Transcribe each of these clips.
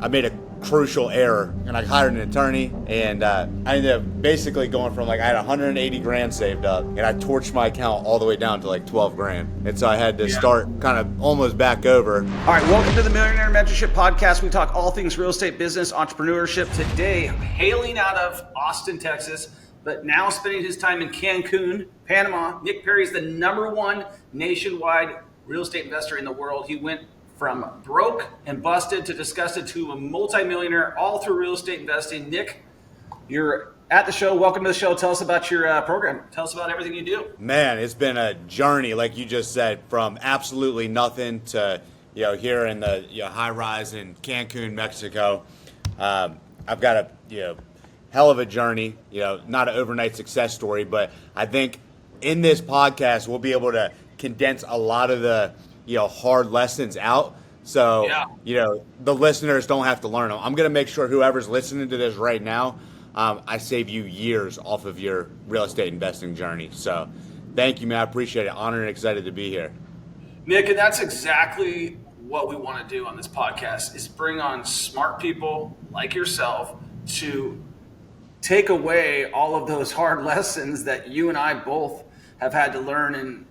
I made a crucial error, and I hired an attorney, and I ended up basically going from I had 180 grand saved up, and I torched my account all the way down to 12 grand. And so I had to start kind of almost back over. All right, welcome to the Millionaire Mentorship Podcast. We talk all things real estate, business, entrepreneurship. Today, hailing out of Austin, Texas, but now spending his time in Cancun, Panama. Nick Perry's the #1 nationwide real estate investor in the world. He went from broke and busted to disgusted to a multimillionaire all through real estate investing. Nick, you're at the show. Welcome to the show. Tell us about your program. Tell us about everything you do. Man, it's been a journey, like you just said, from absolutely nothing to here in the high rise in Cancun, Mexico. I've got a hell of a journey. Not an overnight success story, but I think in this podcast we'll be able to condense a lot of the hard lessons out. So, the listeners don't have to learn them. I'm going to make sure whoever's listening to this right now, I save you years off of your real estate investing journey. So thank you, man. I appreciate it. Honored and excited to be here. Nick, and that's exactly what we want to do on this podcast is bring on smart people like yourself to take away all of those hard lessons that you and I both have had to learn. And,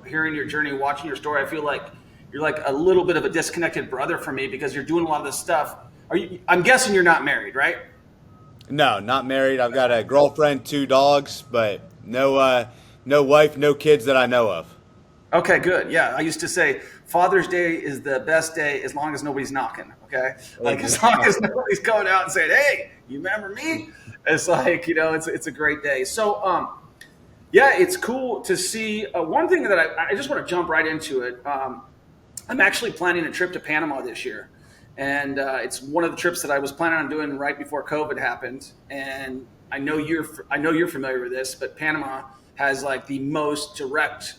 hearing your journey, watching your story, I feel like you're like a little bit of a disconnected brother for me because you're doing a lot of this stuff. I'm guessing you're not married, right? No, not married. I've got a girlfriend, 2 dogs, but no wife, no kids that I know of. Okay, good. Yeah. I used to say Father's Day is the best day as long as nobody's knocking. Okay. As long as nobody's going out and saying, hey, you remember me? It's it's a great day. So, it's cool to see. One thing that I just want to jump right into it. I'm actually planning a trip to Panama this year. And it's one of the trips that I was planning on doing right before COVID happened. And I know you're familiar with this, but Panama has the most direct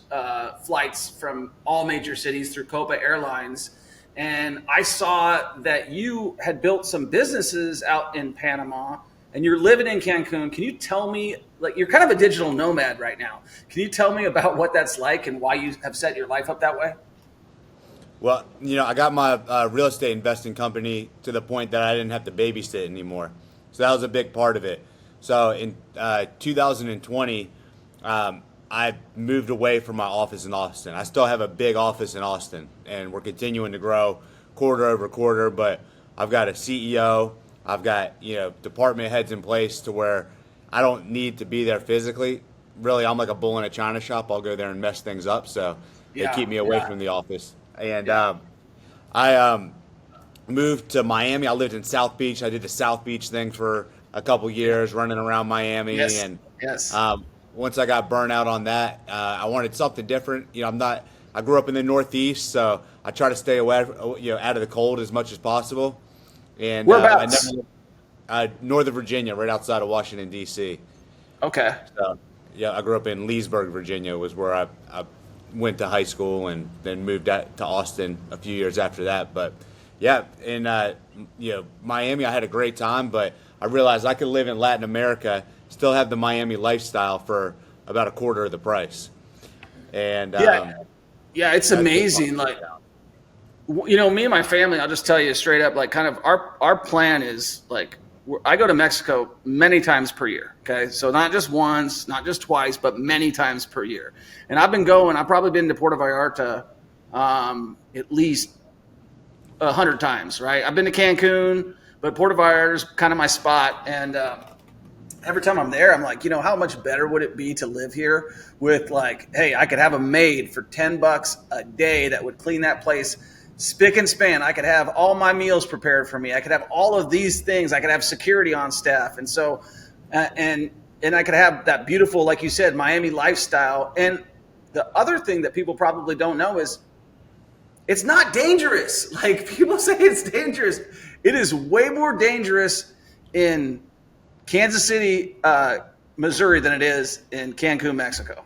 flights from all major cities through Copa Airlines. And I saw that you had built some businesses out in Panama and you're living in Cancun. Can you tell me, you're kind of a digital nomad right now. Can you tell me about what that's like and why you have set your life up that way? Well, I got my real estate investing company to the point that I didn't have to babysit anymore. So that was a big part of it. So in 2020, I moved away from my office in Austin. I still have a big office in Austin, and we're continuing to grow quarter over quarter. But I've got a CEO. I've got department heads in place to where I don't need to be there physically. Really, I'm like a bull in a china shop. I'll go there and mess things up. So they keep me away from the office. And I moved to Miami. I lived in South Beach. I did the South Beach thing for a couple years, running around Miami. Yes. Once I got burnt out on that, I wanted something different. I grew up in the Northeast, so I try to stay away, out of the cold as much as possible. And whereabouts? Northern Virginia, right outside of Washington, D.C. Okay. So, I grew up in Leesburg, Virginia, was where I went to high school and then moved out to Austin a few years after that. But in Miami, I had a great time, but I realized I could live in Latin America, still have the Miami lifestyle for about a quarter of the price. And it's amazing. Me and my family, I'll just tell you straight up, kind of our plan is I go to Mexico many times per year. Okay. So not just once, not just twice, but many times per year. And I've probably been to Puerto Vallarta at least 100 times, right? I've been to Cancun, but Puerto Vallarta is kind of my spot. And every time I'm there, I'm like, how much better would it be to live here with hey, I could have a maid for $10 a day that would clean that place spick and span. I could have all my meals prepared for me. I could have all of these things. I could have security on staff. And so, and I could have that beautiful, like you said, Miami lifestyle. And the other thing that people probably don't know is it's not dangerous. People say it's dangerous. It is way more dangerous in Kansas City, Missouri than it is in Cancun, Mexico.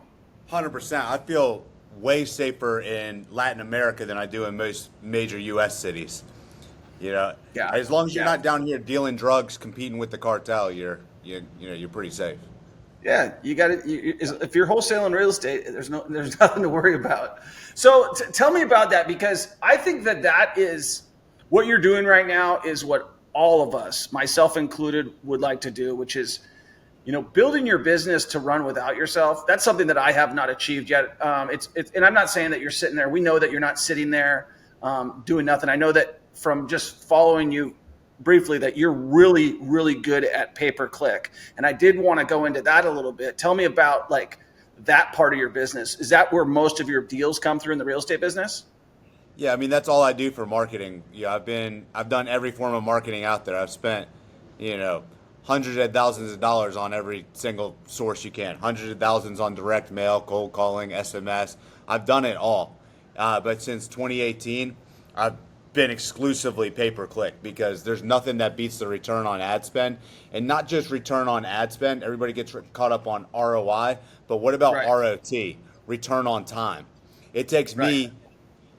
100%. I feel way safer in Latin America than I do in most major U.S. cities. As long as you're not down here dealing drugs, competing with the cartel, you're pretty safe. Yeah, you got it. If you're wholesaling real estate, there's nothing to worry about. So tell me about that, because I think that is what you're doing right now is what all of us, myself included, would like to do, which is, building your business to run without yourself. That's something that I have not achieved yet. And I'm not saying that you're sitting there. We know that you're not sitting there doing nothing. I know that from just following you briefly that you're really, really good at pay-per-click. And I did want to go into that a little bit. Tell me about like that part of your business. Is that where most of your deals come through in the real estate business? Yeah, I mean that's all I do for marketing. I've done every form of marketing out there. I've spent, hundreds of thousands of dollars on every single source you can. Hundreds of thousands on direct mail, cold calling, SMS. I've done it all. But since 2018, I've been exclusively pay-per-click because there's nothing that beats the return on ad spend. And not just return on ad spend. Everybody gets caught up on ROI, but what about Right. ROT, return on time? It takes me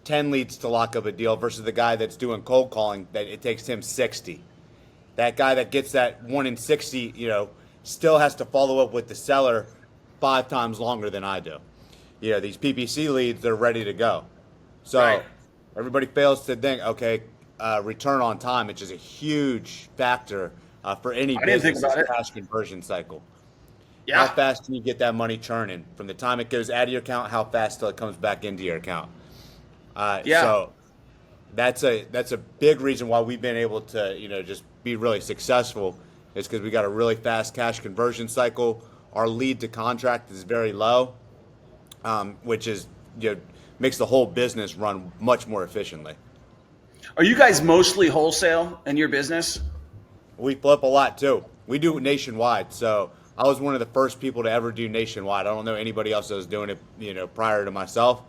10 leads to lock up a deal versus the guy that's doing cold calling that it takes him 60. That guy that gets that 1 in 60, still has to follow up with the seller 5 times longer than I do. These PPC leads, they're ready to go. So Right. everybody fails to think, okay, return on time, which is a huge factor for any I didn't think business, about it. cash conversion cycle. Yeah. How fast can you get that money churning? From the time it goes out of your account, how fast till it comes back into your account? Yeah. So that's a big reason why we've been able to just be really successful is because we got a really fast cash conversion cycle. Our lead to contract is very low, which is makes the whole business run much more efficiently. Are you guys mostly wholesale in your business? We flip a lot too. We do it nationwide. So I was one of the first people to ever do nationwide. I don't know anybody else that was doing it prior to myself.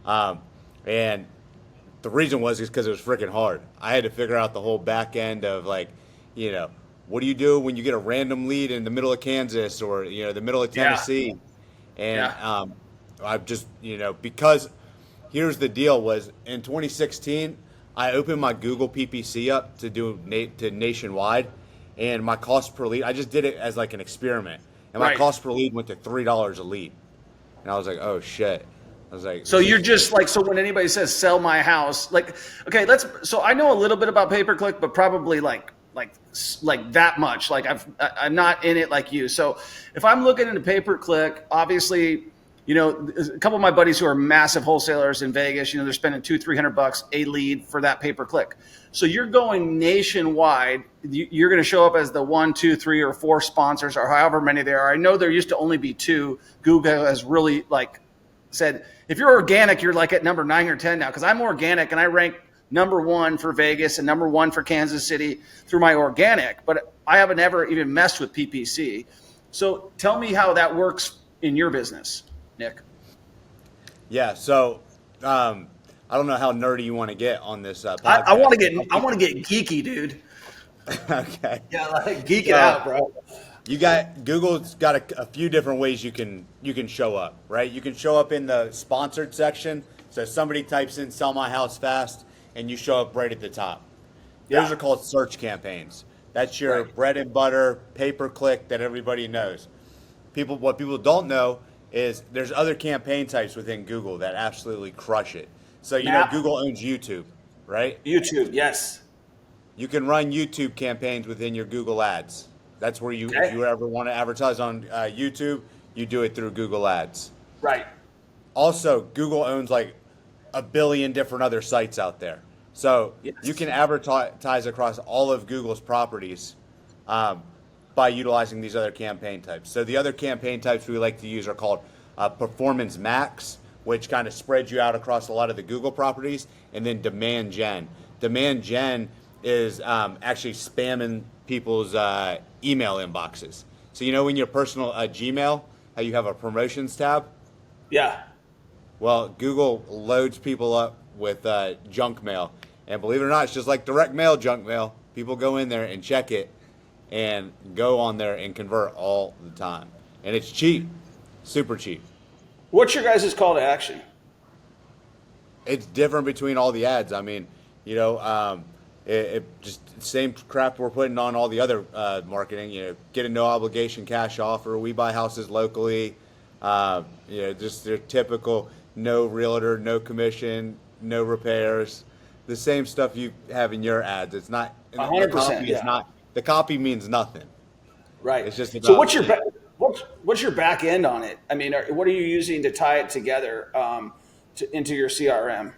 And the reason was because it was freaking hard. I had to figure out the whole back end of what do you do when you get a random lead in the middle of Kansas or the middle of Tennessee, and I've just because here's the deal was in 2016 I opened my Google PPC up to do to nationwide, and my cost per lead I just did it as like an experiment, and my cost per lead went to $3 a lead, and I was like, oh shit. I was like, so you're just like, so when anybody says sell my house, like, okay, so I know a little bit about pay-per-click, but probably like that much. Like I'm not in it like you. So if I'm looking into pay-per-click, obviously, a couple of my buddies who are massive wholesalers in Vegas, they're spending $200-300 a lead for that pay-per-click. So you're going nationwide. You're going to show up as the 1, 2, 3, or 4 sponsors, or however many there are. I know there used to only be 2. Google has really said, if you're organic, you're like at number 9 or 10 now, because I'm organic and I rank number 1 for Vegas and number 1 for Kansas City through my organic, but I haven't ever even messed with PPC. So tell me how that works in your business, Nick. Yeah, so I don't know how nerdy you want to get on this podcast. I want to get geeky, dude. Okay. Yeah, geek it out, bro. Google's got a few different ways you can show up, right? You can show up in the sponsored section. So somebody types in "sell my house fast" and you show up right at the top. Those are called search campaigns. That's your bread and butter pay-per-click that everybody knows. What people don't know is there's other campaign types within Google that absolutely crush it. So Google owns YouTube, right? YouTube, yes. You can run YouTube campaigns within your Google Ads. That's where if you ever want to advertise on YouTube, you do it through Google Ads. Right. Also, Google owns like a billion different other sites out there. So you can advertise across all of Google's properties by utilizing these other campaign types. So the other campaign types we like to use are called Performance Max, which kind of spreads you out across a lot of the Google properties, and then Demand Gen. Demand Gen is actually spamming people's email inboxes. So when your personal Gmail, how you have a promotions tab? Yeah. Well, Google loads people up with junk mail. And believe it or not, it's just like direct mail junk mail. People go in there and check it and go on there and convert all the time. And it's cheap, super cheap. What's your guys' call to action? It's different between all the ads. I mean, it just same crap we're putting on all the other marketing. Get a no obligation cash offer. We buy houses locally. Just their typical no realtor, no commission, no repairs. the same stuff you have in your ads. It's not the 100%. copy is Yeah. not the copy means nothing. Right. It's just So about what's your back end on it? I mean, what are you using to tie it together into your CRM?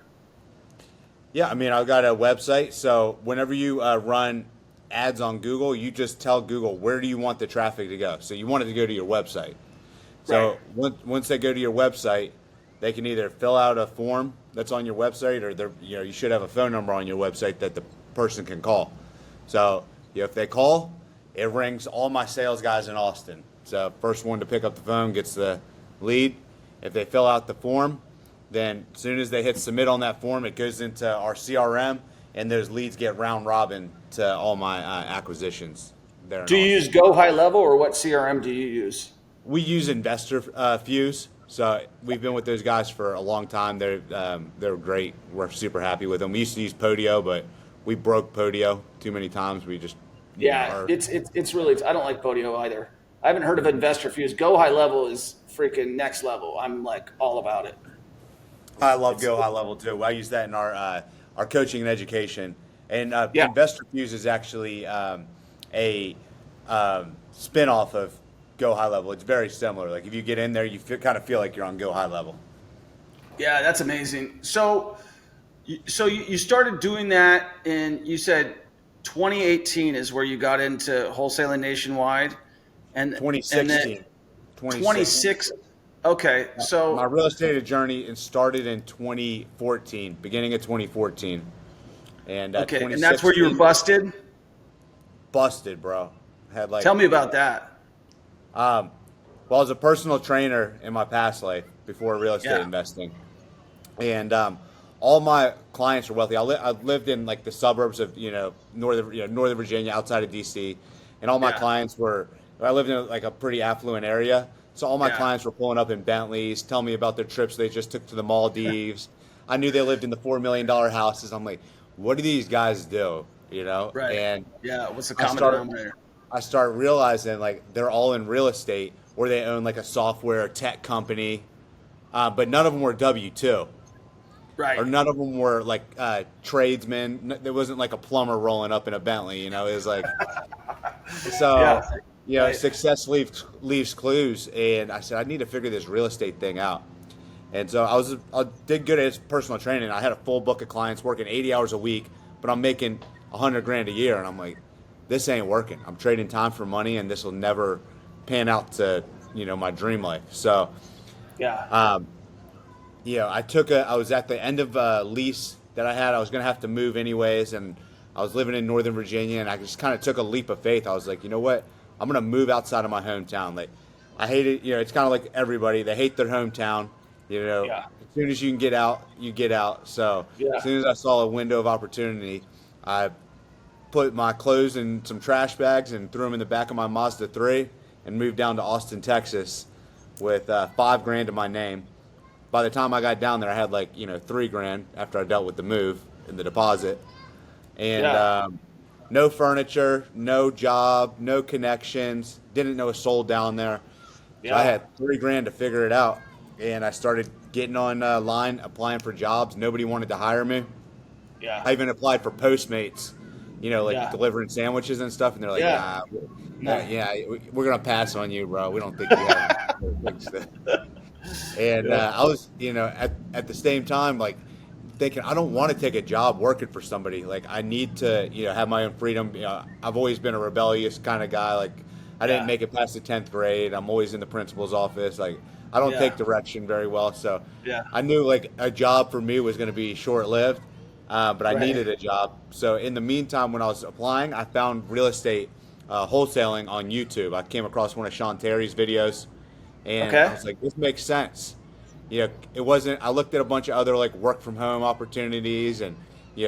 Yeah, I mean, I've got a website, so whenever you run ads on Google, you just tell Google where do you want the traffic to go. So you want it to go to your website. Right. So once they go to your website, they can either fill out a form that's on your website, or you should have a phone number on your website that the person can call. So if they call, it rings all my sales guys in Austin. So first one to pick up the phone gets the lead. If they fill out the form, then as soon as they hit submit on that form, it goes into our CRM, and those leads get round robin to all my acquisitions there. Do you use Go High Level, or what CRM do you use? We use Investor Fuse, so we've been with those guys for a long time. They're great. We're super happy with them. We used to use Podio, but we broke Podio too many times. We just it's really, I don't like Podio either. I haven't heard of Investor Fuse. Go High Level is freaking next level. I'm like all about it. I love Go High Level too. I use that in our coaching and education. And Investor Fuse is actually a spin-off of Go High Level. It's very similar. Like if you get in there, you kind of feel like you're on Go High Level. Yeah, that's amazing. So you started doing that, and you said 2018 is where you got into wholesaling nationwide, and 2016. 26. Okay, so my real estate journey started in 2014, beginning of 2014, and okay, and that's where you were busted. Busted, bro. Had Tell me about that. Well, I was a personal trainer in my past life before real estate investing, and all my clients were wealthy. I lived in like the suburbs of northern Virginia, outside of DC, and all my clients were. I lived in like a pretty affluent area, so all my clients were pulling up in Bentleys, telling me about their trips they just took to the Maldives. I knew they lived in the $4 million houses. I'm like, what do these guys do? Right. And what's the common denominator? I started realizing like they're all in real estate, or they own like a software or tech company, but none of them were W-2. Right. Or none of them were like tradesmen. There wasn't like a plumber rolling up in a Bentley. It was like, so, success leaves clues. And I said, I need to figure this real estate thing out. And so I did good at personal training. I had a full book of clients working 80 hours a week, but I'm making $100,000 a year. And I'm like, this ain't working. I'm trading time for money, and this will never pan out to, my dream life. So, I was at the end of a lease that I had. I was going to have to move anyways, and I was living in Northern Virginia, and I just kind of took a leap of faith. I was like, you know what? I'm going to move outside of my hometown. Like, I hate it. It's kind of like everybody. They hate their hometown. As soon as you can get out, you get out. So as soon as I saw a window of opportunity, I put my clothes in some trash bags and threw them in the back of my Mazda 3 and moved down to Austin, Texas with $5,000 to my name. By the time I got down there, I had like, $3,000 after I dealt with the move and the deposit. And no furniture, no job, no connections, didn't know a soul down there. So I had $3,000 to figure it out. And I started getting online, applying for jobs. Nobody wanted to hire me. Yeah. I even applied for Postmates, delivering sandwiches and stuff. And they're like, we're going to pass on you, bro. We don't think you have it. And I was, at the same time, like thinking, I don't want to take a job working for somebody. Like I need to, have my own freedom. I've always been a rebellious kind of guy. Like I didn't make it past the 10th grade. I'm always in the principal's office. Like I don't take direction very well. So I knew like a job for me was going to be short-lived, but I needed a job. So in the meantime, when I was applying, I found real estate wholesaling on YouTube. I came across one of Sean Terry's videos. And I was like, this makes sense. It wasn't, I looked at a bunch of other like work from home opportunities and,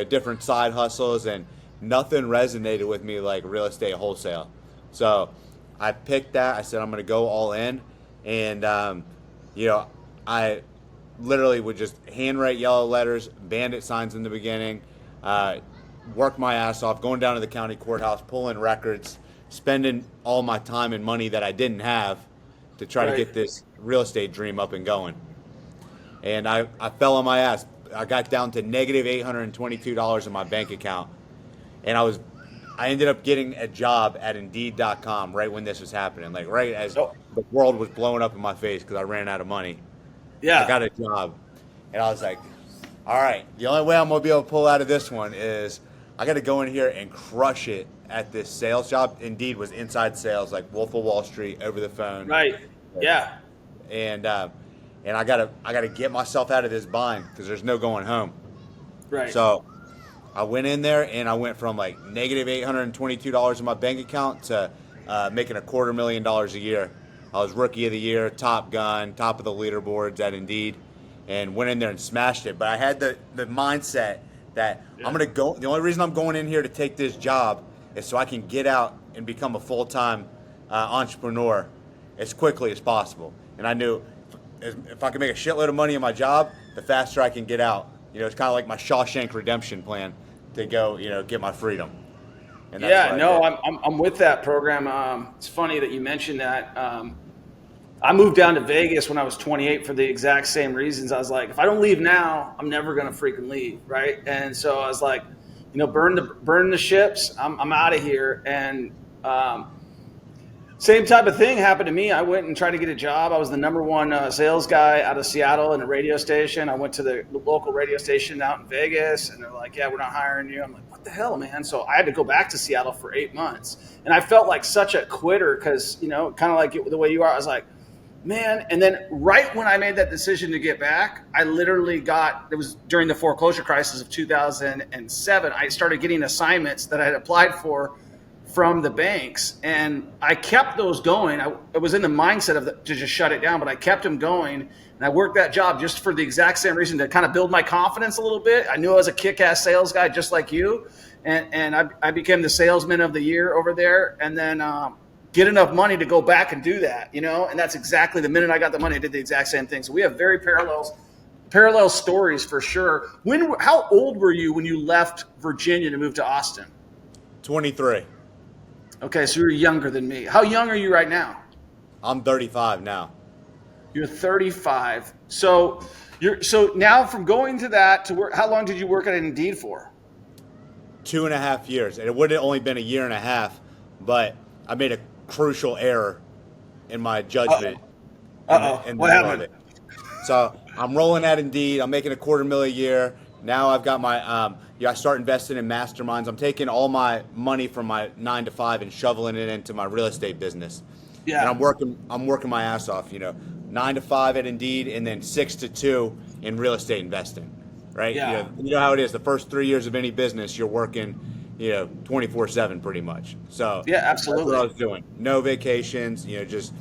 different side hustles, and nothing resonated with me like real estate wholesale. So I picked that. I said, I'm going to go all in. And, I literally would just handwrite yellow letters, bandit signs in the beginning, work my ass off, going down to the county courthouse, pulling records, spending all my time and money that I didn't have to try to get this real estate dream up and going. And I fell on my ass. I got down to negative $822 in my bank account, and I ended up getting a job at Indeed.com right when this was happening, like right as Oh, the world was blowing up in my face because I ran out of money. I yeah. got a job, and I was like, all right, the only way I'm gonna be able to pull out of this one is I got to go in here and crush it at this sales job. Indeed was inside sales, like Wolf of Wall Street, over the phone, Right. Yeah. and I gotta get myself out of this bind because there's no going home. Right. So I went in there and I went from like negative $822 in my bank account to making $250,000 a year. I was rookie of the year, top gun, top of the leaderboards at Indeed, and went in there and smashed it. But I had the mindset that I'm gonna go. The only reason I'm going in here to take this job is so I can get out and become a full-time entrepreneur as quickly as possible. And I knew if I could make a shitload of money in my job, the faster I can get out. It's kind of like my Shawshank Redemption plan to go, get my freedom. And that's I'm with that program. It's funny that you mentioned that. I moved down to Vegas when I was 28 for the exact same reasons. I was like, if I don't leave now, I'm never gonna freaking leave, right? And so I was like, burn the ships. I'm out of here. And same type of thing happened to me. I went and tried to get a job. I was the number one sales guy out of Seattle in a radio station. I went to the local radio station out in Vegas, and they're like, yeah, we're not hiring you. I'm like, what the hell, man? So I had to go back to Seattle for 8 months. And I felt like such a quitter because, kind of like the way you are. I was like, man. And then right when I made that decision to get back, I literally it was during the foreclosure crisis of 2007. I started getting assignments that I had applied for from the banks, and I kept those going. I was in the mindset to just shut it down, but I kept them going, and I worked that job just for the exact same reason, to kind of build my confidence a little bit. I knew I was a kick-ass sales guy just like you, and I became the salesman of the year over there, and then get enough money to go back and do that, and that's exactly the minute I got the money, I did the exact same thing. So we have very parallel stories for sure. How old were you when you left Virginia to move to Austin? 23. Okay, so you're younger than me. How young are you right now? I'm 35 now. You're 35. So now from going to that to work, how long did you work at Indeed for? 2.5 years. And it would have only been a year and a half, but I made a crucial error in my judgment. What happened? So I'm rolling at Indeed. I'm making $250,000 a year. Now I've got my, I start investing in masterminds. I'm taking all my money from my 9 to 5 and shoveling it into my real estate business. Yeah. And I'm working my ass off, 9 to 5 at Indeed, and then 6 to 2 in real estate investing, right? Yeah. You know how it is. The first 3 years of any business, you're working, 24/7 pretty much. So yeah, absolutely. That's what I was doing. No vacations, just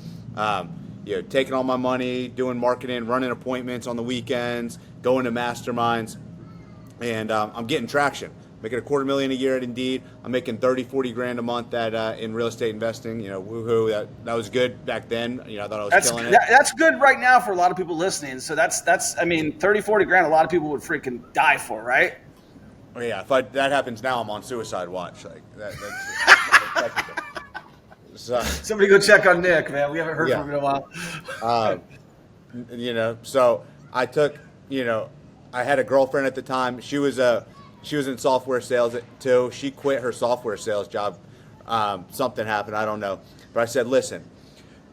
taking all my money, doing marketing, running appointments on the weekends, going to masterminds. And I'm getting traction. Making $250,000 a year at Indeed. I'm making 30-40 grand a month in real estate investing. Woohoo! That was good back then. I thought I was killing it. That's good right now for a lot of people listening. So that's 30-40 grand. A lot of people would freaking die for, right? Oh yeah, if that happens now, I'm on suicide watch. Like that's Somebody go check on Nick, man. We haven't heard from him in a while. So I took, I had a girlfriend at the time. She was in software sales too. She quit her software sales job. Something happened, I don't know. But I said, listen,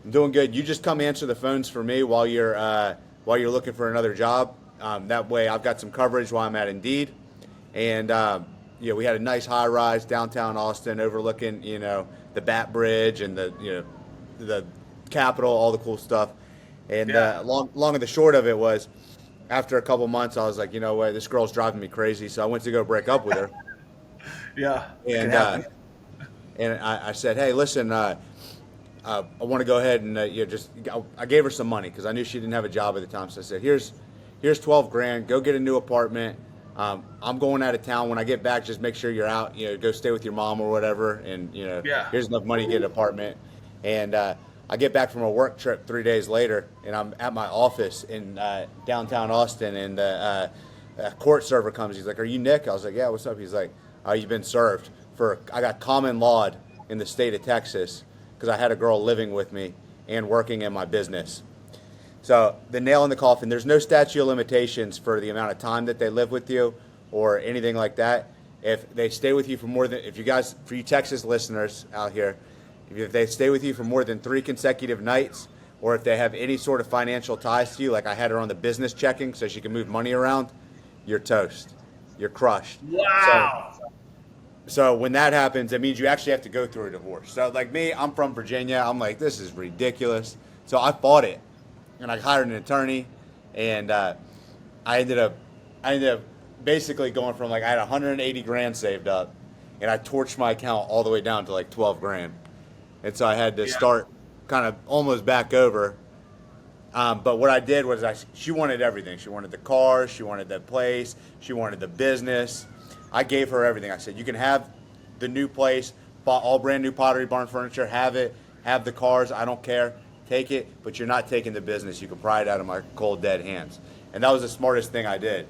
I'm doing good. You just come answer the phones for me while you're looking for another job. That way, I've got some coverage while I'm at Indeed. And we had a nice high rise downtown Austin, overlooking the Bat Bridge and the Capitol, all the cool stuff. And long and the short of it was, after a couple months, I was like, what, this girl's driving me crazy. So I went to go break up with her. Yeah. And I said, hey, listen, I want to go ahead and I gave her some money because I knew she didn't have a job at the time. So I said, here's 12 grand. Go get a new apartment. I'm going out of town. When I get back, just make sure you're out. Go stay with your mom or whatever. And here's enough money to get an apartment. And I get back from a work trip 3 days later, and I'm at my office in downtown Austin, and the court server comes. He's like, "Are you Nick?" I was like, "Yeah, what's up?" He's like, "Oh, you've been served I got common lawed in the state of Texas because I had a girl living with me and working in my business." So the nail in the coffin, there's no statute of limitations for the amount of time that they live with you or anything like that. If they stay with you for more than, if you guys, for you Texas listeners out here, if they stay with you for more than 3 consecutive nights, or if they have any sort of financial ties to you, like I had her on the business checking so she can move money around, you're toast. You're crushed. Wow. So when that happens, it means you actually have to go through a divorce. So like me, I'm from Virginia. I'm like, this is ridiculous. So I fought it, and I hired an attorney, and I ended up basically going from like I had 180 grand saved up, and I torched my account all the way down to like 12 grand, and so I had to start kind of almost back over. But what I did was she wanted everything. She wanted the car, she wanted the place, she wanted the business. I gave her everything. I said, you can have the new place, all brand new Pottery Barn furniture, have it, have the cars, I don't care, take it, but you're not taking the business. You can pry it out of my cold, dead hands. And that was the smartest thing I did,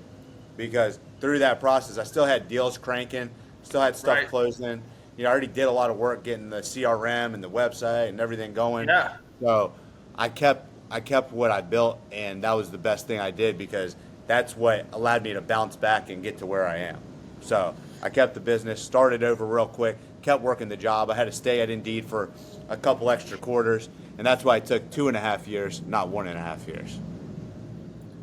because through that process, I still had deals cranking, still had stuff closing. You know, I already did a lot of work getting the CRM and the website and everything going. Yeah. So I kept what I built, and that was the best thing I did, because that's what allowed me to bounce back and get to where I am. So I kept the business, started over real quick, kept working the job. I had to stay at Indeed for a couple extra quarters, and that's why it took 2.5 years, not 1.5 years.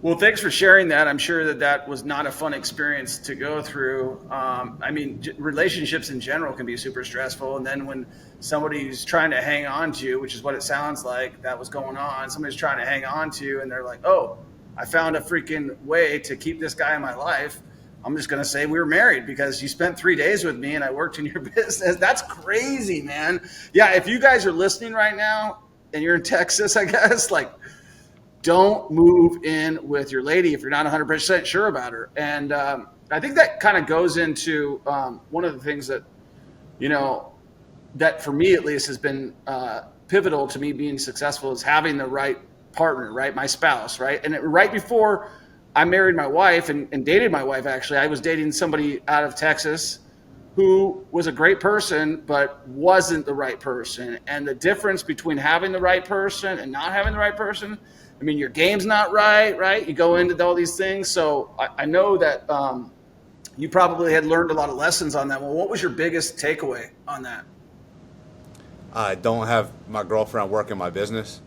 Well, thanks for sharing that. I'm sure that was not a fun experience to go through. I mean, relationships in general can be super stressful. And then when somebody's trying to hang on to you, which is what it sounds like that was going on, somebody's trying to hang on to you, and they're like, oh, I found a freaking way to keep this guy in my life. I'm just going to say we were married because you spent 3 days with me and I worked in your business. That's crazy, man. Yeah, if you guys are listening right now and you're in Texas, I guess, like, don't move in with your lady if you're not 100% sure about her. And I think that kind of goes into one of the things that, you know, that for me at least has been pivotal to me being successful, is having the right partner, right? My spouse, right? And right before I married my wife and dated my wife, actually, I was dating somebody out of Texas who was a great person, but wasn't the right person. And the difference between having the right person and not having the right person, I mean, your game's not right? You go into all these things. So I know that you probably had learned a lot of lessons on that. Well, what was your biggest takeaway on that? I don't have my girlfriend working my business.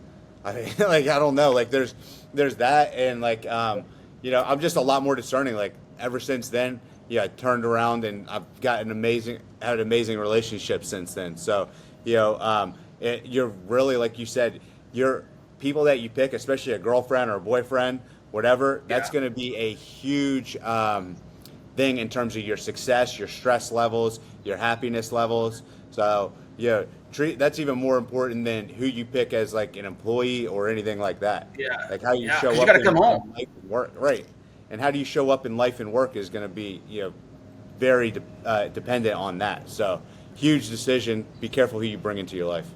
I mean, like, I don't know. Like, there's that, and like, you know, I'm just a lot more discerning. Like, ever since then, I turned around and I've got had an amazing relationship since then. So, you know, you're really, like you said, you're people that you pick, especially a girlfriend or a boyfriend, whatever, that's going to be a huge thing in terms of your success, your stress levels, your happiness levels. So, that's even more important than who you pick as like an employee or anything like that. Yeah. Like how you show up. You got to come home. Life and work, right? And how do you show up in life and work is going to be, very dependent on that. So, huge decision. Be careful who you bring into your life.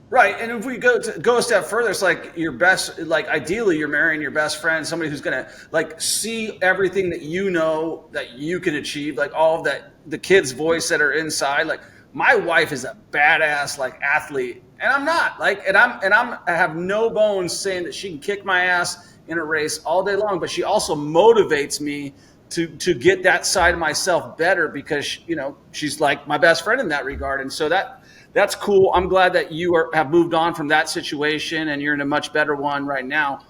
Right. And if we go a step further, it's like your best, like ideally you're marrying your best friend, somebody who's going to like see everything that you know that you can achieve, like all of that, the kids' voice that are inside. Like, my wife is a badass like athlete, and I'm not. Like, I have no bones saying that she can kick my ass in a race all day long, but she also motivates me to get that side of myself better, because she's like my best friend in that regard. And so that's cool. I'm glad that you have moved on from that situation and you're in a much better one right now.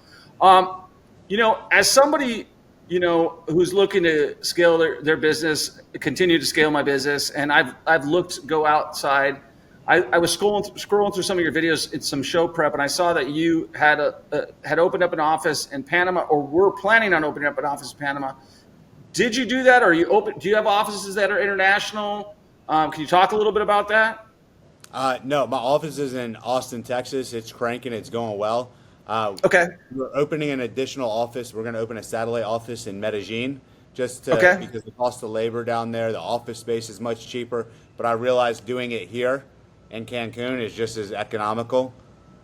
As somebody who's looking to scale their business, continue to scale my business, and I've looked, go outside. I was scrolling through some of your videos in some show prep, and I saw that you had opened up an office in Panama, or were planning on opening up an office in Panama. Did you do that? Or do you have offices that are international? Can you talk a little bit about that? No, my office is in Austin, Texas. It's cranking. It's going well. Okay. We're opening an additional office. We're going to open a satellite office in Medellin, because the cost of labor down there, the office space is much cheaper. But I realized doing it here in Cancun is just as economical,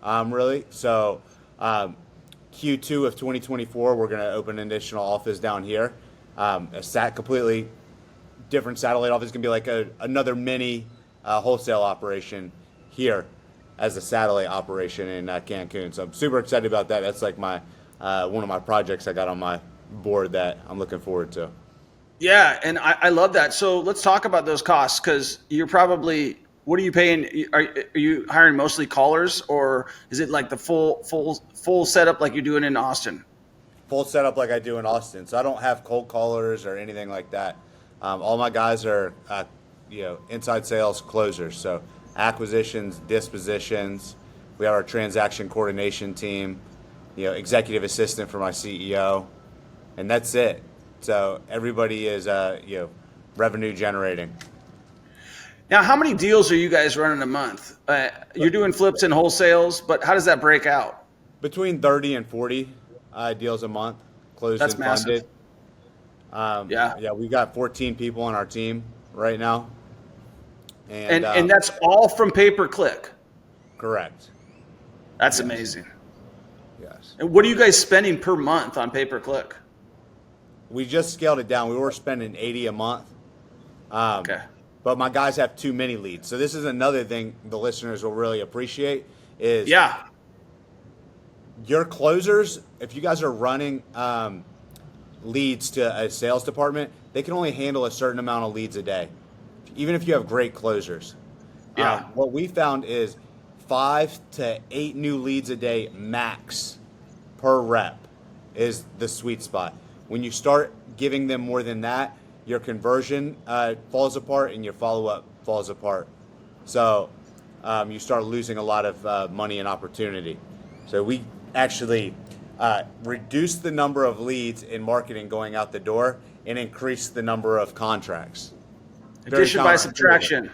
really. So Q2 of 2024, we're going to open an additional office down here. Completely different satellite office. It's going to be like another mini wholesale operation here. as a satellite operation in Cancun. So I'm super excited about that. That's like my one of my projects I got on my board that I'm looking forward to. Yeah, and I love that. So let's talk about those costs, because you're probably, what are you paying? Are you hiring mostly callers, or is it like the full setup like you're doing in Austin? Full setup like I do in Austin. So I don't have cold callers or anything like that. All my guys are, inside sales closers. So acquisitions, dispositions. We have our transaction coordination team. Executive assistant for my CEO, and that's it. So everybody is, revenue generating. Now, how many deals are you guys running a month? You're doing flips and wholesales, but how does that break out? Between 30 and 40 deals a month, closed That's and massive. funded. Yeah. Yeah, we got 14 people on our team right now. And that's all from pay per click. Correct. That's Yes. amazing. Yes. And what are you guys spending per month on pay per click? We just scaled it down. We were spending 80 a month. Okay. But my guys have too many leads. So this is another thing the listeners will really appreciate is Yeah. your closers, if you guys are running leads to a sales department, they can only handle a certain amount of leads a day, even if you have great closers. Yeah. What we found is 5 to 8 new leads a day max per rep is the sweet spot. When you start giving them more than that, your conversion falls apart and your follow-up falls apart. So you start losing a lot of money and opportunity. So we actually reduce the number of leads in marketing going out the door and increase the number of contracts. Addition by subtraction.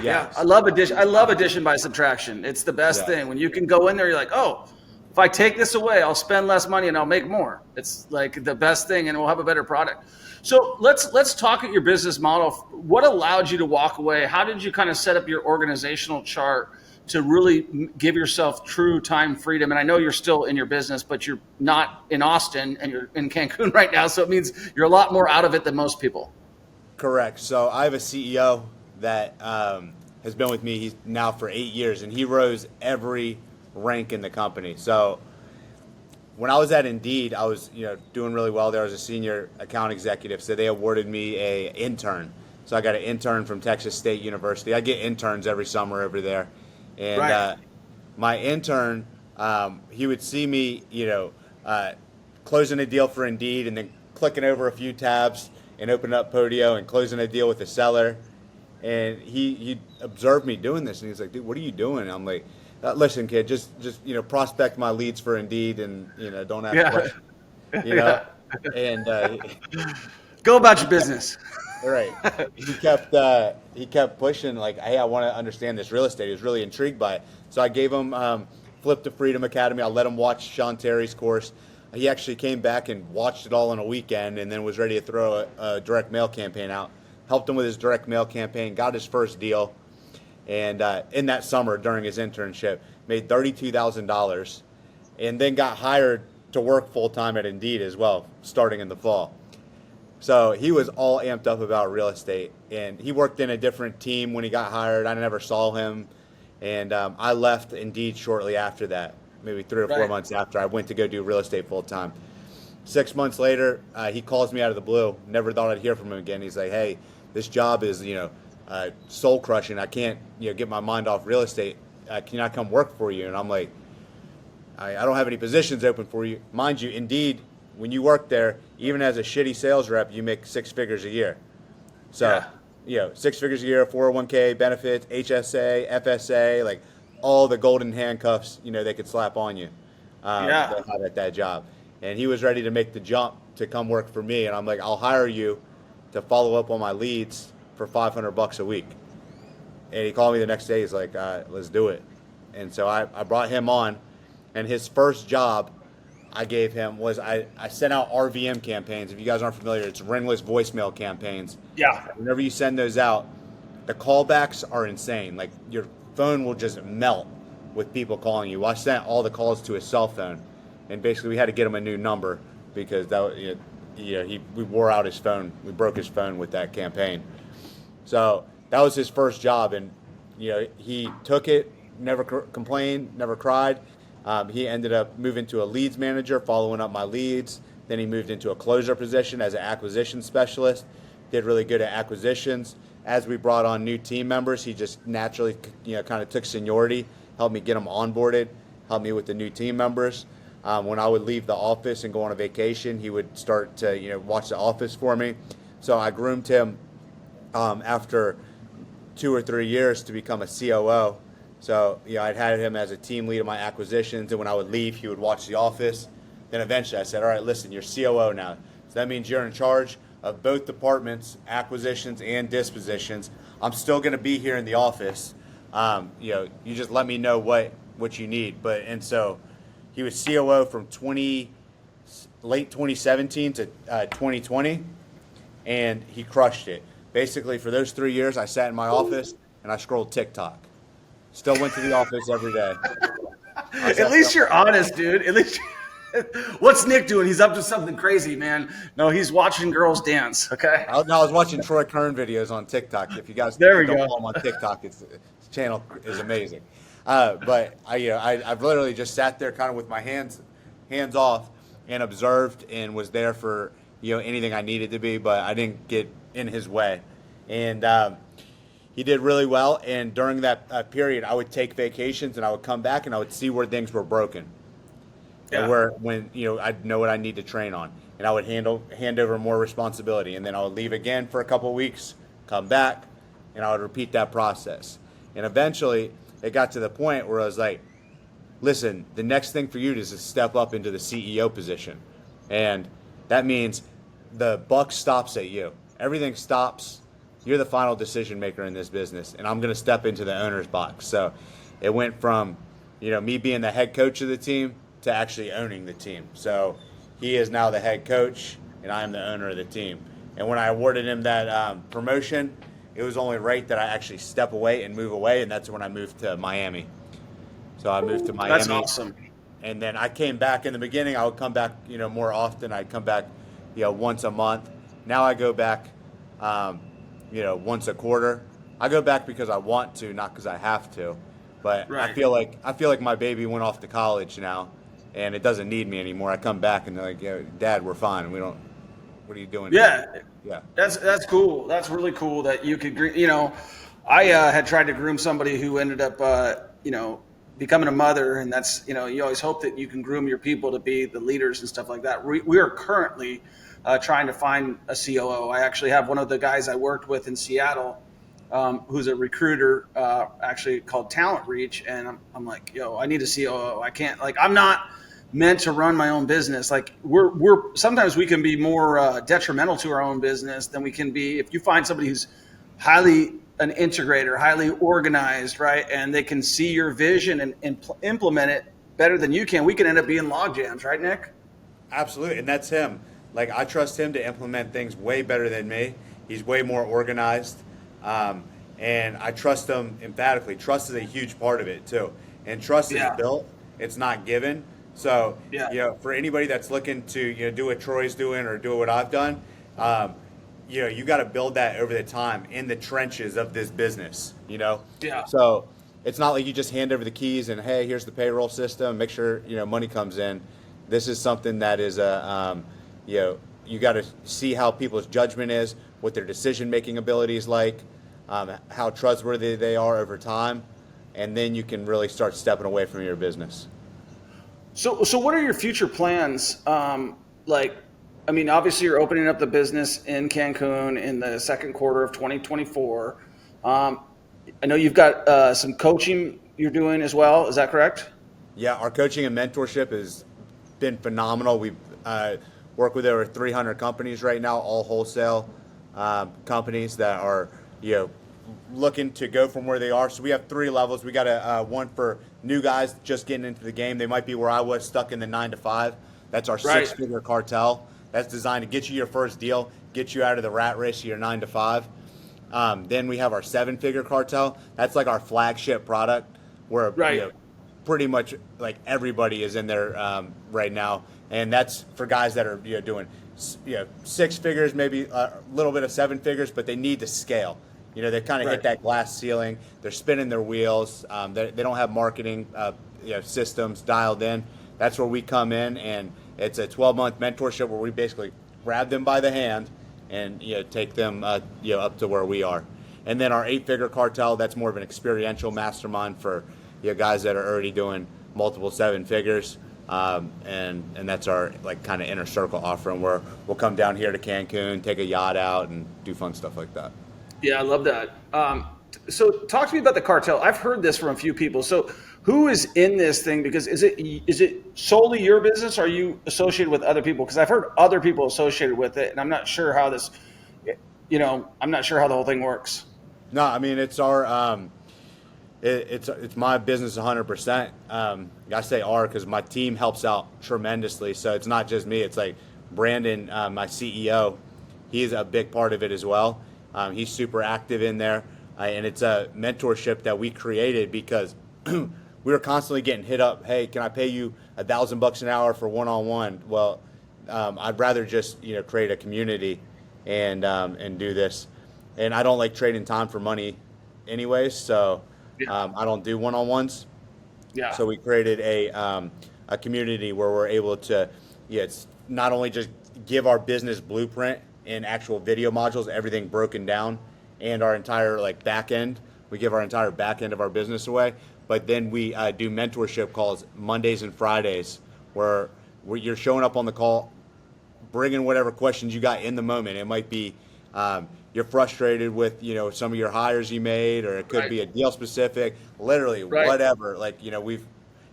Yes. I love addition. I love addition by subtraction. It's the best thing when you can go in there. You're like, oh, if I take this away, I'll spend less money and I'll make more. It's like the best thing, and we'll have a better product. So let's talk at your business model. What allowed you to walk away? How did you kind of set up your organizational chart to really give yourself true time freedom? And I know you're still in your business, but you're not in Austin and you're in Cancun right now. So it means you're a lot more out of it than most people. Correct. So I have a CEO that has been with me now for 8 years, and he rose every rank in the company. So when I was at Indeed, I was doing really well there. I was a senior account executive, so they awarded me a intern. So I got an intern from Texas State University. I get interns every summer over there, and Right. my intern, he would see me, closing a deal for Indeed, and then clicking over a few tabs and opening up Podio and closing a deal with the seller. And he observed me doing this, and he's like, "Dude, what are you doing?" And I'm like, "Listen, kid, just prospect my leads for Indeed, and don't ask questions." And Go about your business. right, he kept pushing like, "Hey, I want to understand this real estate." He was really intrigued by it, so I gave him Flip to Freedom Academy. I let him watch Sean Terry's course. He actually came back and watched it all in a weekend, and then was ready to throw a direct mail campaign out. Helped him with his direct mail campaign, got his first deal, and in that summer during his internship, made $32,000, and then got hired to work full time at Indeed as well, starting in the fall. So he was all amped up about real estate, and he worked in a different team when he got hired. I never saw him, and I left Indeed shortly after that, maybe 3 or 4 months after. I went to go do real estate full time. 6 months later, he calls me out of the blue. Never thought I'd hear from him again. He's like, "Hey, this job is soul crushing. I can't get my mind off real estate. Can I come work for you?" And I'm like, I don't have any positions open for you. Mind you, Indeed, when you work there, even as a shitty sales rep, you make 6 figures a year. So, 6 figures a year, 401k, benefits, HSA, FSA, like all the golden handcuffs, they could slap on you they have at that job. And he was ready to make the jump to come work for me. And I'm like, "I'll hire you to follow up on my leads for $500 a week." And he called me the next day. He's like, "Let's do it." And so I brought him on. And his first job I gave him was I sent out RVM campaigns. If you guys aren't familiar, it's ringless voicemail campaigns. Yeah. Whenever you send those out, the callbacks are insane. Like your phone will just melt with people calling you. Well, I sent all the calls to his cell phone, and basically we had to get him a new number because that we wore out his phone. We broke his phone with that campaign. So that was his first job, and he took it, never complained, never cried. He ended up moving to a leads manager, following up my leads. Then he moved into a closer position as an acquisition specialist. Did really good at acquisitions. As we brought on new team members, he just naturally, kind of took seniority, helped me get them onboarded, helped me with the new team members. When I would leave the office and go on a vacation, he would start to, watch the office for me. So I groomed him after 2 or 3 years to become a COO. So, I'd had him as a team lead of my acquisitions, and when I would leave, he would watch the office. Then eventually I said, all right, listen, you're COO now. So that means you're in charge of both departments, acquisitions and dispositions. I'm still going to be here in the office. You just let me know what you need. And so he was COO from late 2017 to 2020, and he crushed it. Basically, for those 3 years, I sat in my office and I scrolled TikTok. Still went to the office every day. At least you're honest, dude. At least. What's Nick doing? He's up to something crazy, man. No, he's watching girls dance. Okay. I was watching Troy Kearns videos on TikTok. If you guys don't follow him on TikTok, his channel is amazing. But I've literally just sat there, kind of with my hands off, and observed, and was there for anything I needed to be, but I didn't get in his way. And he did really well. And during that period, I would take vacations, and I would come back, and I would see where things were broken. Yeah. And when I'd know what I need to train on, and I would hand over more responsibility, and then I would leave again for a couple of weeks, come back, and I would repeat that process. And eventually, it got to the point where I was like, listen, the next thing for you is to step up into the CEO position, and that means the buck stops at you. Everything stops. You're the final decision maker in this business, and I'm going to step into the owner's box. So it went from me being the head coach of the team to actually owning the team. So he is now the head coach, and I am the owner of the team. And when I awarded him that promotion, it was only right that I actually step away and move away, and that's when I moved to Miami. So I moved to Miami. That's awesome. And then I came back. In the beginning, I would come back, more often. I'd come back, once a month. Now I go back, once a quarter. I go back because I want to, not because I have to. But right. I feel like my baby went off to college now, and it doesn't need me anymore. I come back and they're like, Dad, we're fine. What are you doing? Yeah. Yeah. That's cool. That's really cool that you could, I had tried to groom somebody who ended up, becoming a mother. And that's, you always hope that you can groom your people to be the leaders and stuff like that. We are currently trying to find a COO. I actually have one of the guys I worked with in Seattle, who's a recruiter, actually called Talent Reach. And I'm like, I need a COO. I can't, I'm not meant to run my own business. We're sometimes we can be more detrimental to our own business than we can be if you find somebody who's highly an integrator, highly organized, right? And they can see your vision and implement it better than you can. We can end up being log jams, right, Nick? Absolutely. And that's him. I trust him to implement things way better than me. He's way more organized. And I trust him emphatically. Trust is a huge part of it too. And trust is built. It's not given. So, for anybody that's looking to, do what Troy's doing or do what I've done, you got to build that over the time in the trenches of this business, Yeah. So it's not like you just hand over the keys and, hey, here's the payroll system, make sure, money comes in. This is something that is, you got to see how people's judgment is, what their decision-making ability is like, how trustworthy they are over time, and then you can really start stepping away from your business. So what are your future plans? Obviously you're opening up the business in Cancun in the second quarter of 2024. I know you've got some coaching you're doing as well. Is that correct? Yeah, our coaching and mentorship has been phenomenal. We've worked with over 300 companies right now, all wholesale companies that are, looking to go from where they are. So we have 3 levels. We got one for new guys just getting into the game. They might be where I was, stuck in the 9 to 5. That's our 6-figure cartel. That's designed to get you your first deal, get you out of the rat race of your 9 to 5. Then we have our 7-figure cartel. That's like our flagship product where pretty much everybody is in there right now. And that's for guys that are doing 6 figures, maybe a little bit of 7 figures, but they need to scale. They kind of hit that glass ceiling. They're spinning their wheels. They don't have marketing systems dialed in. That's where we come in, and it's a 12-month mentorship where we basically grab them by the hand and take them up to where we are. And then our 8-figure cartel, that's more of an experiential mastermind for guys that are already doing multiple 7 figures. And that's our kind of inner circle offering, where we'll come down here to Cancun, take a yacht out, and do fun stuff like that. Yeah, I love that. So talk to me about the cartel. I've heard this from a few people. So who is in this thing? Because is it solely your business, or are you associated with other people? Because I've heard other people associated with it, and I'm not sure how this, I'm not sure how the whole thing works. No, I mean, it's our, it's my business 100%. I say our because my team helps out tremendously. So it's not just me. It's like Brandon, my CEO. He's a big part of it as well. He's super active in there. And it's a mentorship that we created because we were constantly getting hit up. Hey, can I pay you $1,000 an hour for one-on-one? Well, I'd rather just create a community and do this. And I don't like trading time for money, anyways. So I don't do one-on-ones. Yeah. So we created a community where we're able to, it's not only just give our business blueprint and actual video modules, everything broken down, and our entire back end. We give our entire back end of our business away. But then we do mentorship calls Mondays and Fridays, where you're showing up on the call, bringing whatever questions you got in the moment. It might be you're frustrated with some of your hires you made, or it could be a deal specific, literally whatever. We've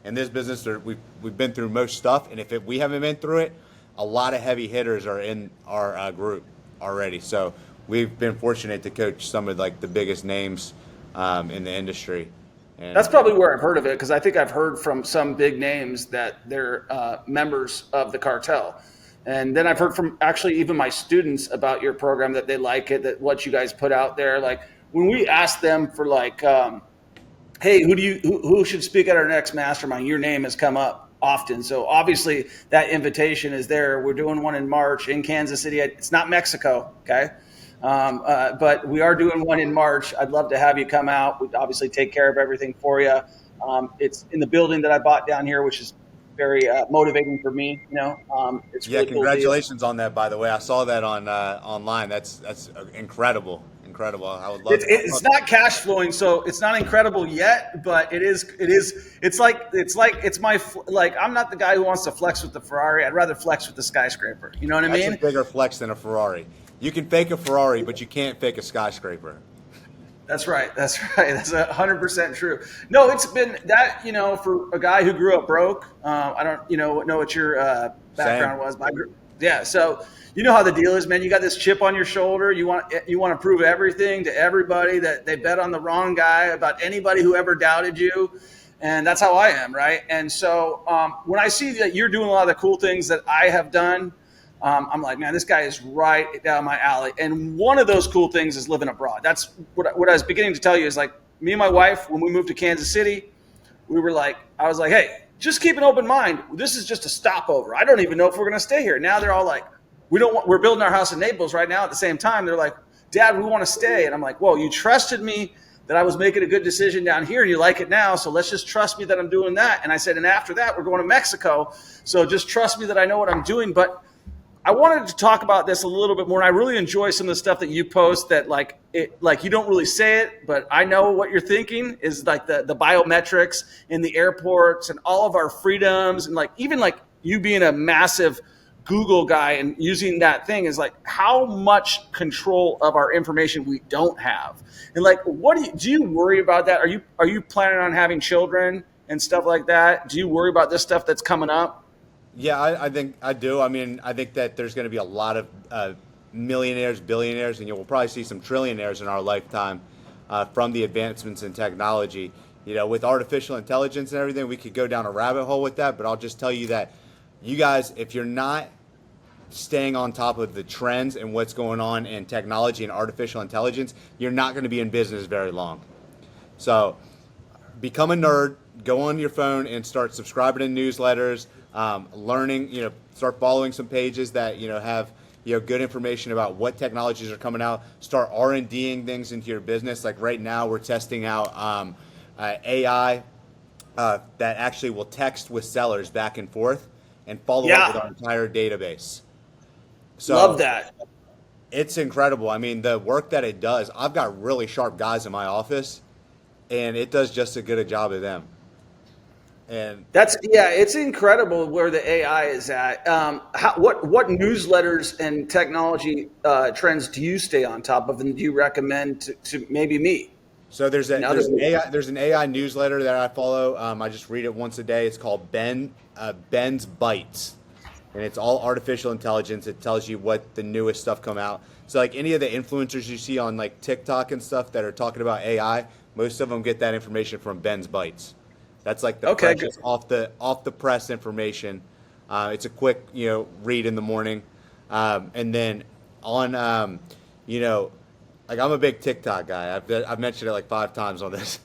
in this business we've been through most stuff, and if we haven't been through it, a lot of heavy hitters are in our group already. So we've been fortunate to coach some of the biggest names in the industry. And that's probably where I've heard of it, because I think I've heard from some big names that they're members of the cartel. And then I've heard from actually even my students about your program, that they like it, that what you guys put out there. When we ask them for hey, who should speak at our next mastermind, your name has come up often. So obviously that invitation is there. We're doing one in March in Kansas City. It's not Mexico, okay? But we are doing one in March. I'd love to have you come out. We'd obviously take care of everything for you. It's in the building that I bought down here, which is very motivating for me. It's really congratulations on that, by the way. I saw that on online. That's incredible. I would love it. It's not cash flowing, so it's not incredible yet, but it is. It's my I'm not the guy who wants to flex with the Ferrari. I'd rather flex with the skyscraper. You know what I mean? That's a bigger flex than a Ferrari. You can fake a Ferrari, but you can't fake a skyscraper. That's right. That's 100% true. No, it's been that, for a guy who grew up broke. I don't, know what your background was. Yeah. So you know how the deal is, man. You got this chip on your shoulder. You want to prove everything to everybody, that they bet on the wrong guy, about anybody who ever doubted you. And that's how I am. Right. And so when I see that you're doing a lot of the cool things that I have done, I'm like, man, this guy is right down my alley. And one of those cool things is living abroad. That's what I was beginning to tell you, is me and my wife, when we moved to Kansas City, I was like, hey, just keep an open mind. This is just a stopover. I don't even know if we're going to stay here. Now they're all like, we're building our house in Naples right now. At the same time, they're like, Dad, we want to stay. And I'm like, whoa, you trusted me that I was making a good decision down here, and you like it now. So let's just trust me that I'm doing that. And I said, and after that, we're going to Mexico. So just trust me that I know what I'm doing. But I wanted to talk about this a little bit more, and I really enjoy some of the stuff that you post, that you don't really say it, but I know what you're thinking is the biometrics in the airports and all of our freedoms, and even you being a massive Google guy and using that thing is how much control of our information we don't have. And what do you worry about that? Are you planning on having children and stuff like that? Do you worry about this stuff that's coming up? Yeah, I think I do. I mean, I think that there's going to be a lot of millionaires, billionaires, and we'll probably see some trillionaires in our lifetime from the advancements in technology. With artificial intelligence and everything, we could go down a rabbit hole with that, but I'll just tell you that you guys, if you're not staying on top of the trends and what's going on in technology and artificial intelligence, you're not going to be in business very long. So become a nerd, go on your phone and start subscribing to newsletters, learning, start following some pages that, have, good information about what technologies are coming out. Start R&Ding things into your business. Like right now, we're testing out AI that actually will text with sellers back and forth and follow up with Yeah. our entire database. Love So that. it's incredible. I mean, the work that it does, I've got really sharp guys in my office, and it does just as good a job as them. And It's incredible where the AI is at. What newsletters and technology trends do you stay on top of, and do you recommend to maybe me so and other people? there's an AI newsletter that I follow. I just read it once a day. It's called Ben's Bites, and it's all artificial intelligence. It tells you what the newest stuff come out. So like any of the influencers you see on like TikTok and stuff that are talking about AI, most of them get that information from Ben's Bites. That's like the Okay, good. precious off the press information. It's a quick read in the morning, and then on like I'm a big TikTok guy. I've mentioned it like 5 times on this.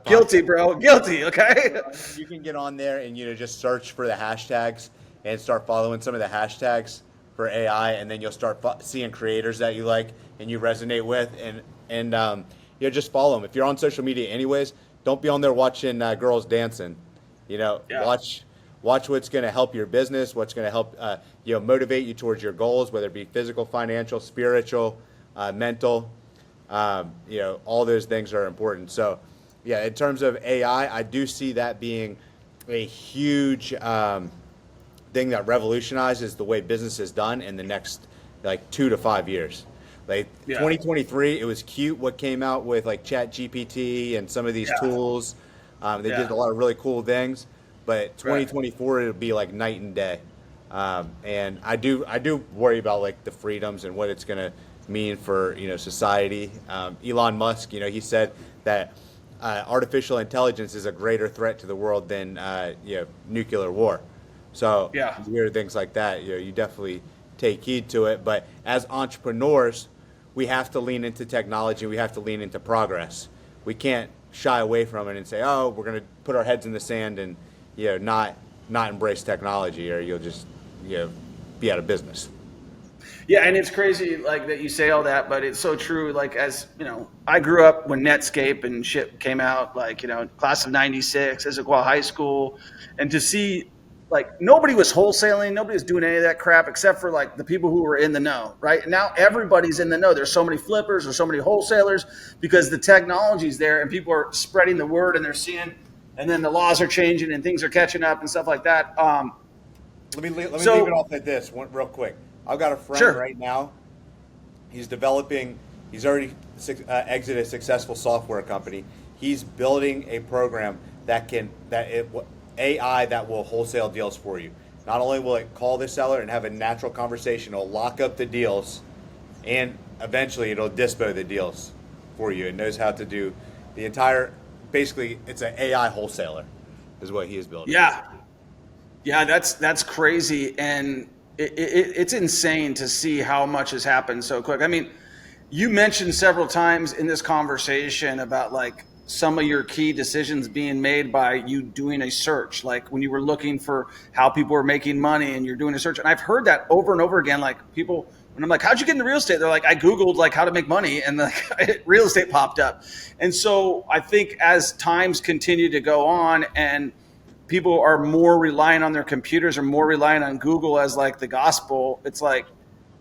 Guilty, Podcast. bro. Guilty. Okay. You can get on there and just search for the hashtags and start following some of the hashtags for AI, and then you'll start seeing creators that you like and you resonate with, and just follow them. If you're on social media anyways, don't be on there watching girls dancing. Yeah. Watch what's going to help your business, what's going to help motivate you towards your goals, whether it be physical, financial, spiritual, mental. All those things are important. So, yeah, in terms of AI, I do see that being a huge thing that revolutionizes the way business is done in the next like 2 to 5 years. Like Yeah. 2023, it was cute what came out with like Chat GPT and some of these tools. They did a lot of really cool things, but 2024 it'll be like night and day. And I do worry about like the freedoms and what it's going to mean for society. Elon Musk, he said that artificial intelligence is a greater threat to the world than nuclear war. So Yeah. you hear things like that, you definitely take heed to it. But as entrepreneurs, we have to lean into technology. We have to lean into progress. We can't shy away from it and say, "Oh, we're going to put our heads in the sand and not embrace technology, or you'll just be out of business." Yeah, and it's crazy like that you say all that, but it's so true. Like as I grew up when Netscape and shit came out, like class of '96, Issaquah High School, and to see like nobody was wholesaling, nobody was doing any of that crap except for like the people who were in the know, right? And now everybody's in the know. There's so many flippers, there's so many wholesalers because the technology's there and people are spreading the word and they're seeing, and then the laws are changing and things are catching up and stuff like that. Let me leave it off at this one real quick. I've got a friend right now. He's already exited a successful software company. He's building a program AI that will wholesale deals for you. Not only will it call the seller and have a natural conversation, it'll lock up the deals, and eventually it'll dispo the deals for you. It knows how to do the entire. Basically, it's an AI wholesaler, is what he is building. Yeah, that's crazy, and it's insane to see how much has happened so quick. I mean, you mentioned several times in this conversation about like some of your key decisions being made by you doing a search, like when you were looking for how people were making money and you're doing a search. And I've heard that over and over again. Like people, when I'm like, how'd you get into real estate? They're like, I Googled like how to make money and like real estate popped up. And so I think as times continue to go on and people are more reliant on their computers or more reliant on Google as like the gospel, it's like,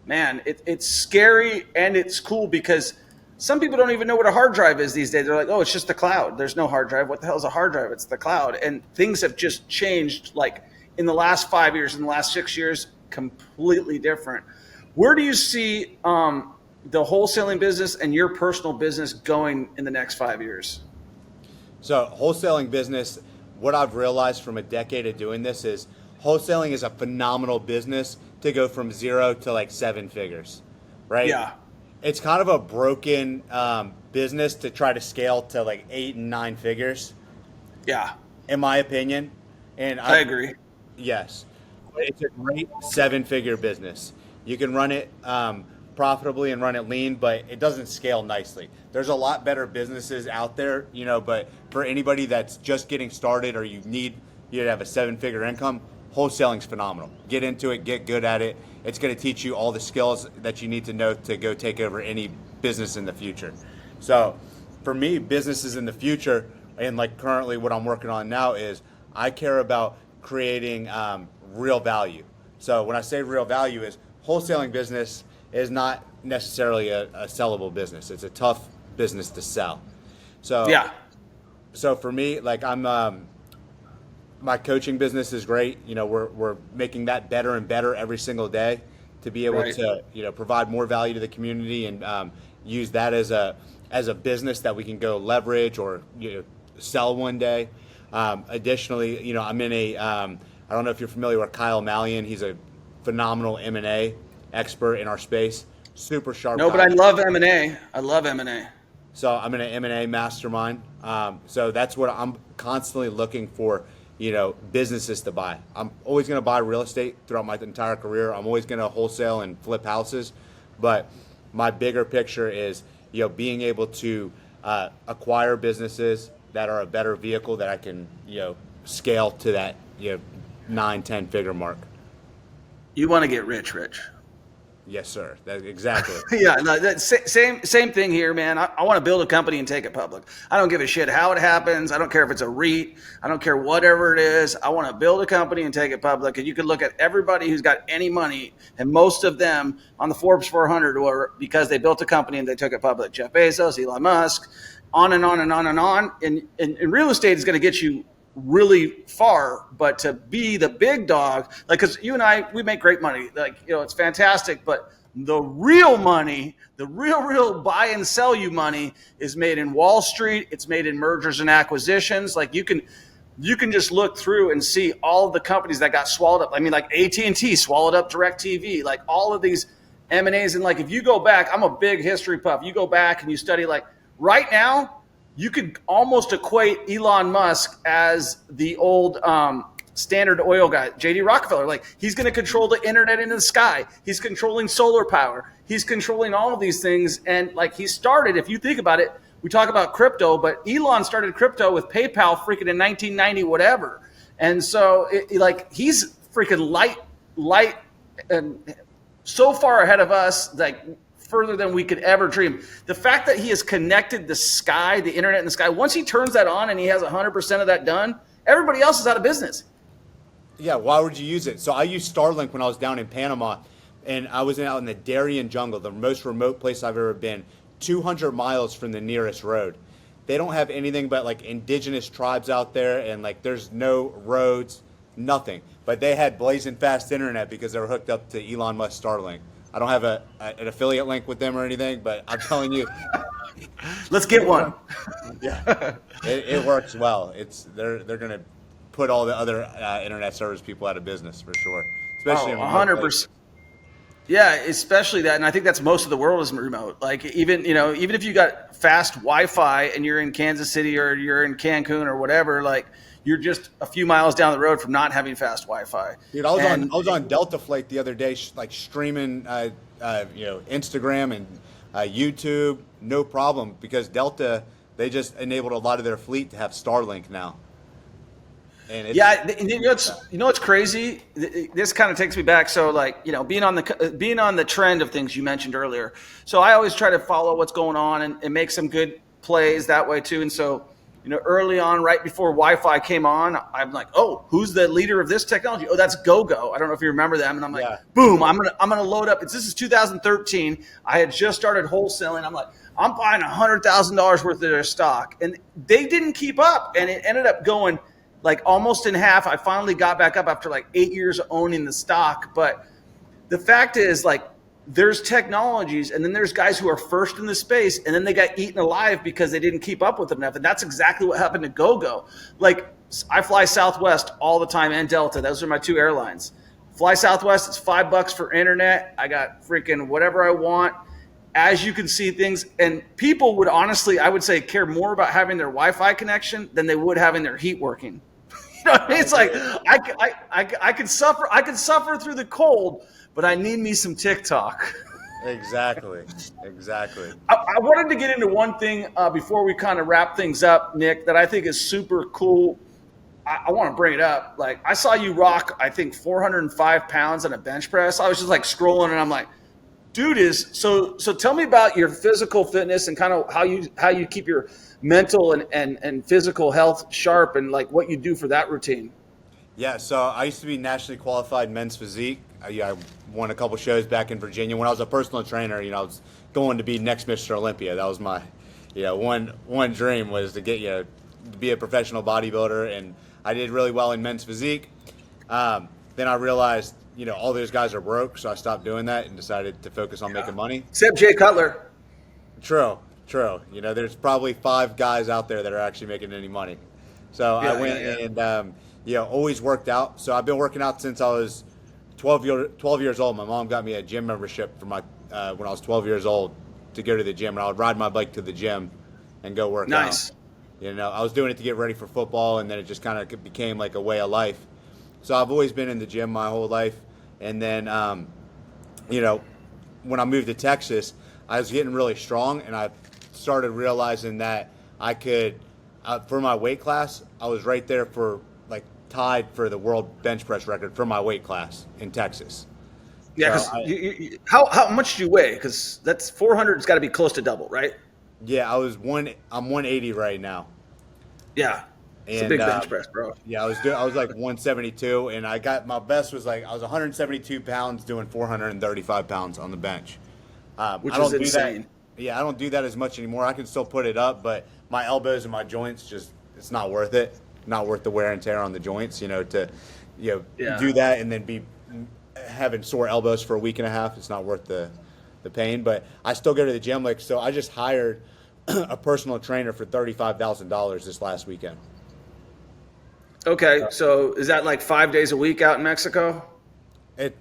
man, it's scary and it's cool because some people don't even know what a hard drive is these days. They're like, oh, it's just the cloud. There's no hard drive. What the hell is a hard drive? It's the cloud. And things have just changed like in the last 5 years, in the last 6 years, completely different. Where do you see the wholesaling business and your personal business going in the next 5 years? So wholesaling business, what I've realized from a decade of doing this is wholesaling is a phenomenal business to go from 0 to like 7 figures, right? Yeah. It's kind of a broken business to try to scale to like 8 and 9 figures. Yeah. In my opinion. And I agree. Yes. It's a great 7-figure business. You can run it profitably and run it lean, but it doesn't scale nicely. There's a lot better businesses out there, but for anybody that's just getting started or you need to have a 7-figure income, wholesaling's phenomenal. Get into it, get good at it. It's going to teach you all the skills that you need to know to go take over any business in the future. So for me, businesses in the future, and like currently what I'm working on now, is I care about creating real value. So when I say real value, is wholesaling business is not necessarily a sellable business. It's a tough business to sell. So Yeah. So for me, like my coaching business is great. You know, we're making that better and better every single day to be able Right. to, you know, provide more value to the community and use that as a business that we can go leverage or, you know, sell one day. Additionally, you know, I'm in a I don't know if you're familiar with Kyle Mallion. He's a phenomenal M&A expert in our space. Super sharp. No, but I love M&A. I love M&A. So I'm in an M&A mastermind. So that's what I'm constantly looking for, you know, businesses to buy. I'm always going to buy real estate throughout my entire career. I'm always going to wholesale and flip houses. But my bigger picture is, you know, being able to acquire businesses that are a better vehicle that I can, you know, scale to that, you know, 9-10 figure mark. You want to get rich, Rich. Yes, sir. Exactly. Yeah, no, same thing here, man. I want to build a company and take it public. I don't give a shit how it happens. I don't care if it's a REIT. I don't care whatever it is. I want to build a company and take it public. And you can look at everybody who's got any money, and most of them on the Forbes 400 were because they built a company and they took it public. Jeff Bezos, Elon Musk, on and on and on and on. And real estate is going to get you really far, but to be the big dog, like, because you and I, we make great money, like, you know, it's fantastic, but the real money, the real buy and sell you money is made in Wall Street. It's made in mergers and acquisitions. Like, you can just look through and see all of the companies that got swallowed up. I mean, like AT&T swallowed up DirecTV, like all of these M&As. And like, if you go back, I'm a big history buff. You go back and you study, like, right now, you could almost equate Elon Musk as the old Standard Oil guy, J.D. Rockefeller. Like, he's going to control the internet in the sky. He's controlling solar power. He's controlling all of these things. And like, he started, if you think about it, we talk about crypto, but Elon started crypto with PayPal freaking in 1990, whatever. And so like, he's freaking light and so far ahead of us, like, further than we could ever dream. The fact that he has connected the sky, the internet and the sky, once he turns that on and he has 100% of that done, everybody else is out of business. Yeah, why would you use it? So I used Starlink when I was down in Panama, and I was out in the Darien jungle, the most remote place I've ever been, 200 miles from the nearest road. They don't have anything but like indigenous tribes out there, and like there's no roads, nothing. But they had blazing fast internet because they were hooked up to Elon Musk Starlink. I don't have an affiliate link with them or anything, but I'm telling you. Let's get one. Yeah, it works well. They're going to put all the other internet service people out of business for sure, especially in 100%. Yeah, especially that, and I think that's most of the world is remote. Like, even if you got fast Wi-Fi and you're in Kansas City or you're in Cancun or whatever, like, you're just a few miles down the road from not having fast Wi-Fi. Dude, I was on Delta Flight the other day, like streaming, Instagram and YouTube, no problem, because Delta, they just enabled a lot of their fleet to have Starlink now. And you know what's crazy? This kind of takes me back. So, like, you know, being on the trend of things you mentioned earlier. So I always try to follow what's going on and make some good plays that way too. And so, you know, early on, right before Wi-Fi came on, I'm like, oh, who's the leader of this technology? Oh, that's GoGo. I don't know if you remember them. And I'm like, boom, I'm gonna load up. This is 2013. I had just started wholesaling. I'm like, I'm buying $100,000 worth of their stock, and they didn't keep up, and it ended up going like almost in half. I finally got back up after like 8 years of owning the stock. But the fact is, like, there's technologies, and then there's guys who are first in the space, and then they got eaten alive because they didn't keep up with them enough. And that's exactly what happened to GoGo. Like, I fly Southwest all the time and Delta. Those are my two airlines. Fly Southwest, it's $5 for internet. I got freaking whatever I want. As you can see things, and people would honestly, I would say, care more about having their Wi-Fi connection than they would having their heat working. You know what I mean? It's like, I could suffer through the cold, but I need me some TikTok. Exactly. I wanted to get into one thing before we kind of wrap things up, Nick, that I think is super cool. I want to bring it up. Like I saw you rock, I think 405 pounds on a bench press. I was just like scrolling and I'm like, dude is so tell me about your physical fitness and kind of how you keep your mental and physical health sharp and like what you do for that routine. Yeah, so I used to be nationally qualified men's physique. I won a couple shows back in Virginia. When I was a personal trainer, I was going to be next Mr. Olympia. That was my, one dream was to get to be a professional bodybuilder, and I did really well in men's physique. Then I realized, all those guys are broke, so I stopped doing that and decided to focus on making money. Except Jay Cutler. True. There's probably 5 guys out there that are actually making any money. So I went and always worked out. So I've been working out since I was 12 years old. My mom got me a gym membership for my when I was 12 years old to go to the gym, and I would ride my bike to the gym and go work out. Nice. I was doing it to get ready for football, and then it just kind of became like a way of life. So I've always been in the gym my whole life. And then, when I moved to Texas, I was getting really strong, and I started realizing that I could, for my weight class, I was right there tied for the world bench press record for my weight class in Texas. Yeah, because how much do you weigh? Because that's 400. It's got to be close to double, right? Yeah, I'm 180 right now. Yeah, it's a big bench press, bro. Yeah, I was like 172, and I got my best was I was 172 pounds doing 435 pounds on the bench. Which is insane. Yeah, I don't do that as much anymore. I can still put it up, but my elbows and my joints it's not worth it. Not worth the wear and tear on the joints, to do that and then be having sore elbows for a week and a half. It's not worth the pain. But I still go to the gym. So I just hired a personal trainer for $35,000 this last weekend. Okay, so is that like 5 days a week out in Mexico?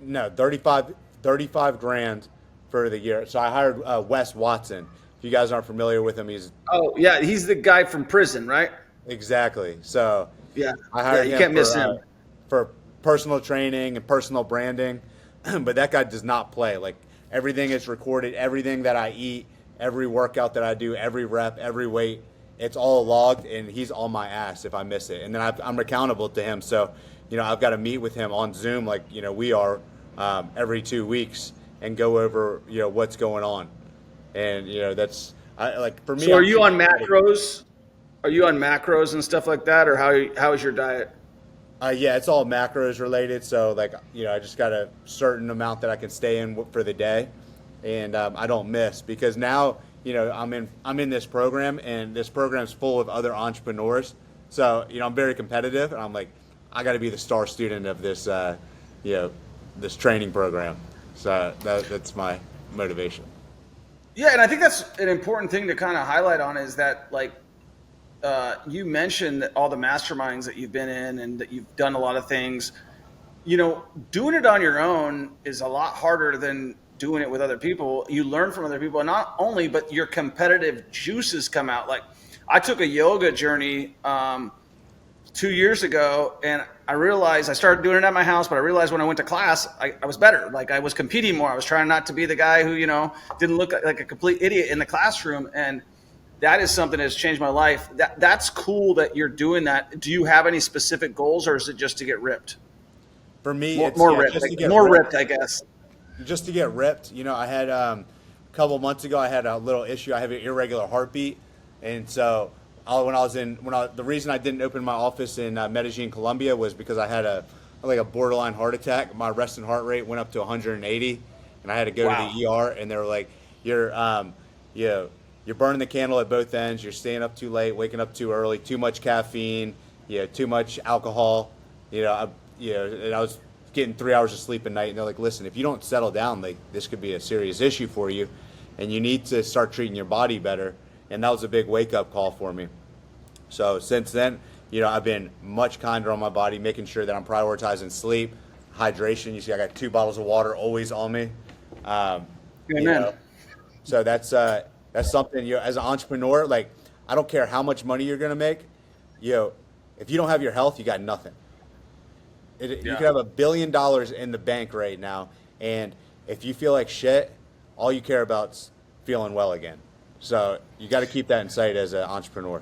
No, 35 grand for the year. So I hired Wes Watson. If you guys aren't familiar with him, he's the guy from prison, right? Exactly. So yeah, I hired you him can't miss him for personal training and personal branding. But that guy does not play. Like everything is recorded. Everything that I eat, every workout that I do, every rep, every weight, it's all logged, and he's on my ass if I miss it. And then I'm accountable to him. So, I've got to meet with him on Zoom, like we are every 2 weeks, and go over what's going on. And that's for me. So are you on macros? Are you on macros and stuff like that, or how is your diet? Yeah, it's all macros related. So I just got a certain amount that I can stay in for the day, and I don't miss because now I'm in this program, and this program's full of other entrepreneurs. So I'm very competitive, and I'm like, I got to be the star student of this this training program. So that's my motivation. Yeah, and I think that's an important thing to kind of highlight on is that you mentioned that all the masterminds that you've been in and that you've done a lot of things. Doing it on your own is a lot harder than doing it with other people. You learn from other people, and not only, but your competitive juices come out. Like I took a yoga journey 2 years ago, and I realized I started doing it at my house, but I realized when I went to class, I was better. Like I was competing more. I was trying not to be the guy who, didn't look like a complete idiot in the classroom. And that is something that's changed my life. That's cool that you're doing that. Do you have any specific goals, or is it just to get ripped? For me, more ripped, I guess. Just to get ripped. I had a couple months ago, I had a little issue. I have an irregular heartbeat, and so the reason I didn't open my office in Medellin, Colombia, was because I had a borderline heart attack. My resting heart rate went up to 180, and I had to go to the ER. And they were like, You're burning the candle at both ends. You're staying up too late, waking up too early, too much caffeine, too much alcohol. And I was getting 3 hours of sleep a night. And they're like, listen, if you don't settle down, this could be a serious issue for you, and you need to start treating your body better. And that was a big wake-up call for me. So since then, I've been much kinder on my body, making sure that I'm prioritizing sleep, hydration. You see, I got 2 bottles of water always on me. So that's something, as an entrepreneur, I don't care how much money you're going to make, if you don't have your health, you got nothing. You could have $1 billion in the bank right now, and if you feel like shit, all you care about is feeling well again. So you got to keep that in sight as an entrepreneur.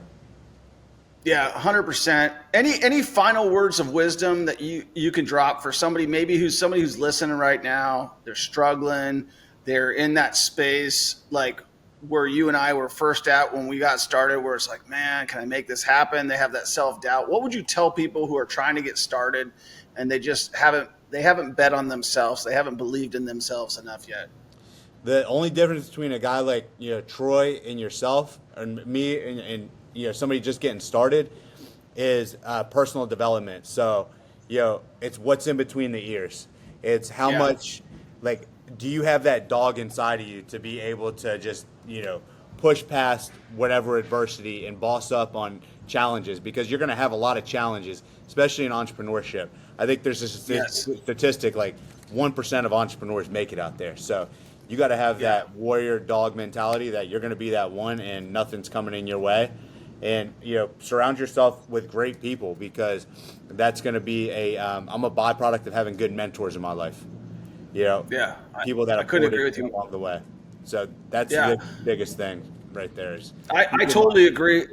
Yeah, 100%. Any final words of wisdom that you can drop for somebody who's listening right now? They're struggling. They're in that space like where you and I were first at when we got started, where it's like, man, can I make this happen? They have that self-doubt. What would you tell people who are trying to get started and they just haven't bet on themselves? They haven't believed in themselves enough yet. The only difference between a guy like Troy and yourself, and me and somebody just getting started, is personal development. So it's what's in between the ears. It's how much, like, do you have that dog inside of you to be able to just push past whatever adversity and boss up on challenges, because you're going to have a lot of challenges, especially in entrepreneurship. I think there's a statistic like 1% of entrepreneurs make it out there. So you got to have that warrior dog mentality that you're going to be that one and nothing's coming in your way. And surround yourself with great people, because that's going to be I'm a byproduct of having good mentors in my life. People that I couldn't agree with you along the way. So that's the biggest thing right there. Is I totally agree.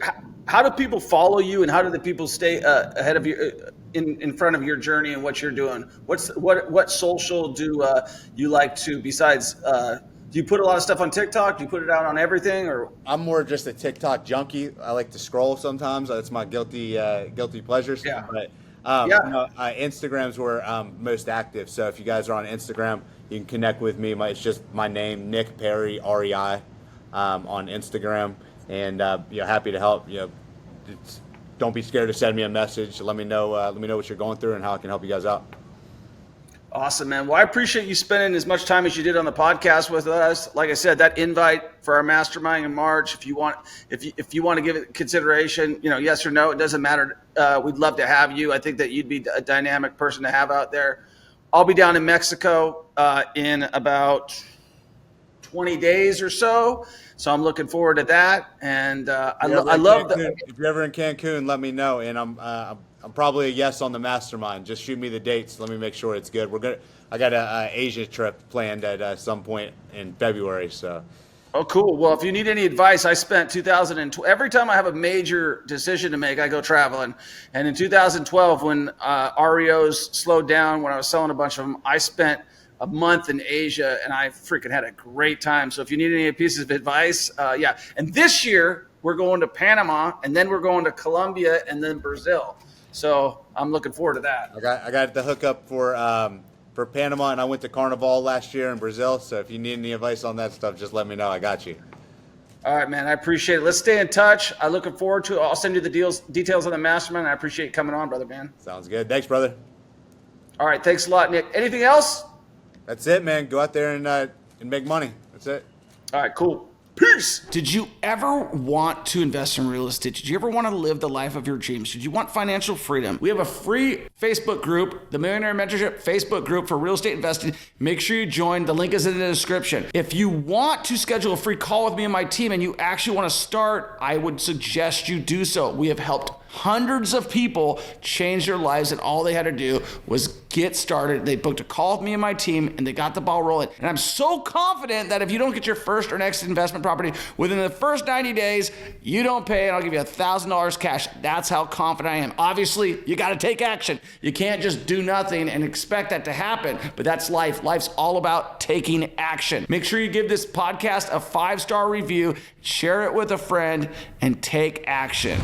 How do people follow you, and how do the people stay ahead of you, in front of your journey and what you're doing? What social do you like to, besides? Do you put a lot of stuff on TikTok? Do you put it out on everything, or? I'm more just a TikTok junkie. I like to scroll sometimes. That's my guilty pleasures. Yeah. But Instagram's where I'm most active. So if you guys are on Instagram, you can connect with me. It's just my name, Nick Perry, REI, on Instagram, and happy to help. Don't be scared to send me a message. Let me know what you're going through and how I can help you guys out. Awesome, man. Well, I appreciate you spending as much time as you did on the podcast with us. Like I said, that invite for our mastermind in March, if you want to give it consideration, yes or no, it doesn't matter. We'd love to have you. I think that you'd be a dynamic person to have out there. I'll be down in Mexico in about 20 days or so. So I'm looking forward to that. And I love that. If you're ever in Cancun, let me know. And I'm probably a yes on the mastermind. Just shoot me the dates. Let me make sure it's good. I got a Asia trip planned at some point in February. So. Oh, cool. Well, if you need any advice, I spent 2012. Every time I have a major decision to make, I go traveling. And in 2012, when REOs slowed down, when I was selling a bunch of them, I spent a month in Asia, and I freaking had a great time. So if you need any pieces of advice, And this year, we're going to Panama, and then we're going to Colombia, and then Brazil. So I'm looking forward to that. I got the hookup for Panama, and I went to Carnival last year in Brazil. So if you need any advice on that stuff, just let me know. I got you. All right, man. I appreciate it. Let's stay in touch. I'm looking forward to it. I'll send you the details on the mastermind. I appreciate you coming on, brother, man. Sounds good. Thanks, brother. All right. Thanks a lot, Nick. Anything else? That's it, man. Go out there and make money. That's it. All right, cool. Peace. Did you ever want to invest in real estate? Did you ever want to live the life of your dreams? Did you want financial freedom? We have a free Facebook group, the Millionaire Mentorship Facebook group for real estate investing. Make sure you join. The link is in the description. If you want to schedule a free call with me and my team and you actually want to start, I would suggest you do so. We have helped hundreds of people change their lives, and all they had to do was get started. They booked a call with me and my team, and they got the ball rolling. And I'm so confident that if you don't get your first or next investment property within the first 90 days, you don't pay, and I'll give you $1,000 cash. That's how confident I am. Obviously, you got to take action. You can't just do nothing and expect that to happen, but that's life. Life's all about taking action. Make sure you give this podcast a 5-star review, share it with a friend, and take action.